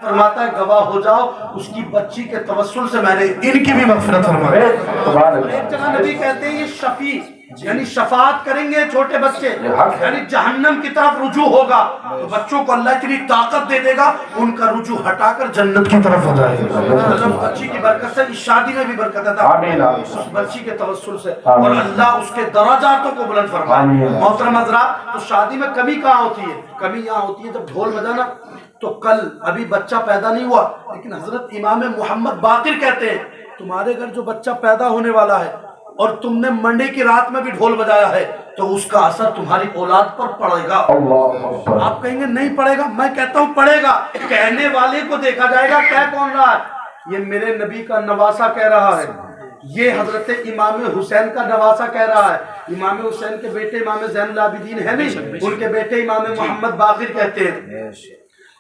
فرماتا ہے گواہ ہو جاؤ اس کی بچی کے توسل سے میں نے ان کی بھی مغفرت فرمائی۔ ایک جگہ نبی کہتے ہیں یہ شفیع یعنی شفاعت کریں گے چھوٹے بچے، یعنی جہنم کی طرف رجوع ہوگا تو بچوں کو اللہ اتنی طاقت دے دے گا ان کا رجوع ہٹا کر جنت کی طرف ہو جائے گا۔ بچی کی برکت سے اس شادی میں بھی برکت عطا اس بچی کے توسل سے، اور اللہ اس کے درجاتوں کو بلند فرمائے۔ محترم حضرات، تو شادی میں کمی کہاں ہوتی ہے؟ کمی یہاں ہوتی ہے جب ڈھول بجانا۔ تو کل ابھی بچہ پیدا نہیں ہوا لیکن حضرت امام محمد باقر کہتے ہیں تمہارے گھر جو بچہ پیدا ہونے والا ہے اور تم نے منڈے کی رات میں بھی ڈھول بجایا ہے تو اس کا اثر تمہاری اولاد پر پڑے گا۔ آپ کہیں گے نہیں پڑے گا، میں کہتا ہوں پڑے گا۔ کہنے والے کو دیکھا جائے گا کہہ کون رہا ہے؟ یہ میرے نبی کا نواسا کہہ رہا ہے، یہ حضرت امام حسین کا نواسا کہہ رہا ہے۔ امام حسین کے بیٹے امام زین العابدین ہے نہیں، ان کے بیٹے امام محمد باقر کہتے ہیں۔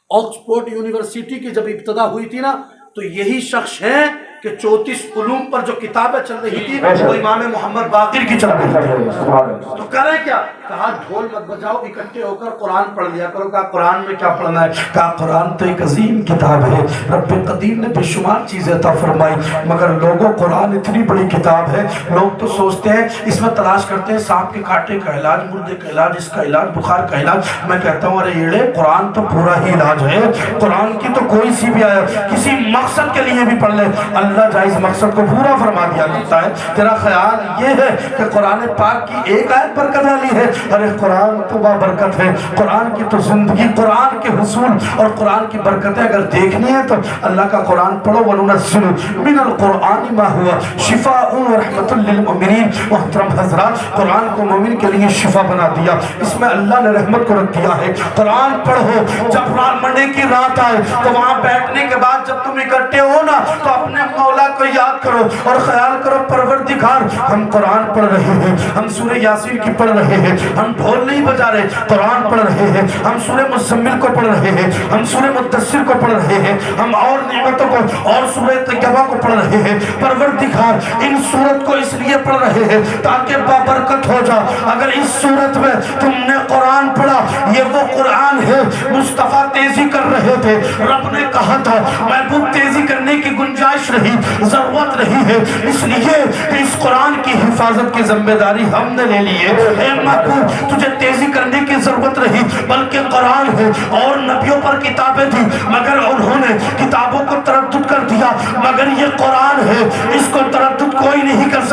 آکسفورڈ یونیورسٹی کی جب ابتدا ہوئی تھی نا تو یہی شخص ہیں کہ 34 علوم پر جو کتابیں چل رہی تھی وہ امام محمد باقر کی چل رہی تھی۔ تو کریں کیا؟ کہا ڈھول مت بجاؤ، اکٹھے ہو کر قرآن پڑھ لیا کرو۔ کہا قرآن میں کیا پڑھنا ہے؟ کہا قرآن تو ایک عظیم کتاب ہے، رب قدیر نے بے شمار چیزیں عطا فرمائی، مگر لوگوں قرآن اتنی بڑی کتاب ہے لوگ تو سوچتے ہیں اس میں تلاش کرتے ہیں سانپ کے کاٹے کا علاج، مردے کا علاج، اس کا علاج، بخار کا علاج۔ میں کہتا ہوں ارے ایڑے قرآن تو پورا ہی علاج ہے۔ قرآن کی تو کوئی سی بھی آیا کسی مقصد کے لیے بھی پڑھ لے اللہ جائز مقصد کو پورا فرما دیا کرتا ہے۔ تیرا خیال یہ ہے کہ قرآن پاک کی ایک آیت برکت والی ہے؟ ارے قرآن تو برکت ہے، قرآن کی تو زندگی، قرآن کے حصول اور قرآن کی برکتیں اگر دیکھنی ہے تو اللہ کا قرآن پڑھو۔ وَنُنَزِّلُ مِنَ الْقُرْآنِ مَا هُوَ شِفَاءٌ وَرَحْمَةٌ لِّلْمُؤْمِنِينَ۔ محترم حضرات، قرآن کو مومن کے لیے شفا بنا دیا، اس میں اللہ نے رحمت کو رکھ دیا ہے۔ قرآن پڑھو، جب منڈے کی رات آئے تو وہاں بیٹھنے کے بعد جب تم اکٹھے ہو نا تو اپنے مولا کو یاد کرو اور خیال کرو پروردگار ہم قرآن پڑھ رہے ہیں، ہم سورہ یاسین کی پڑھ رہے ہیں، ہم ڈھول نہیں بجا رہے، قرآن پڑھ رہے ہیں، ہم سورہ مزمل کو پڑھ رہے ہیں، ہم سورہ مدثر کو پڑھ رہے ہیں، ہم اور نعمتوں کو اور سورہ طیبہ کو پڑھ رہے ہیں۔ پروردگار ان سورت کو اس لیے پڑھ رہے ہیں تاکہ بابرکت ہو جا۔ اگر اس سورت میں تم نے قرآن پڑھا، یہ وہ قرآن ہے مصطفیٰ تیزی کر رہے تھے، رب نے کہا تھا محبوب تیزی کرنے کی گنجائش رہی، ضرورت رہی ہے، اس لیے کہ اس قرآن کی حفاظت کی ذمہ داری ہم نے لے لی ہے۔ اے محبوب تجھے تیزی کرنے کی ضرورت رہی بلکہ قرآن ہے، اور نبیوں پر کتابیں تھی مگر انہوں نے کتابوں کو تردد کر دیا، مگر یہ قرآن ہے اس کو تردد کوئی نہیں کر سکتا۔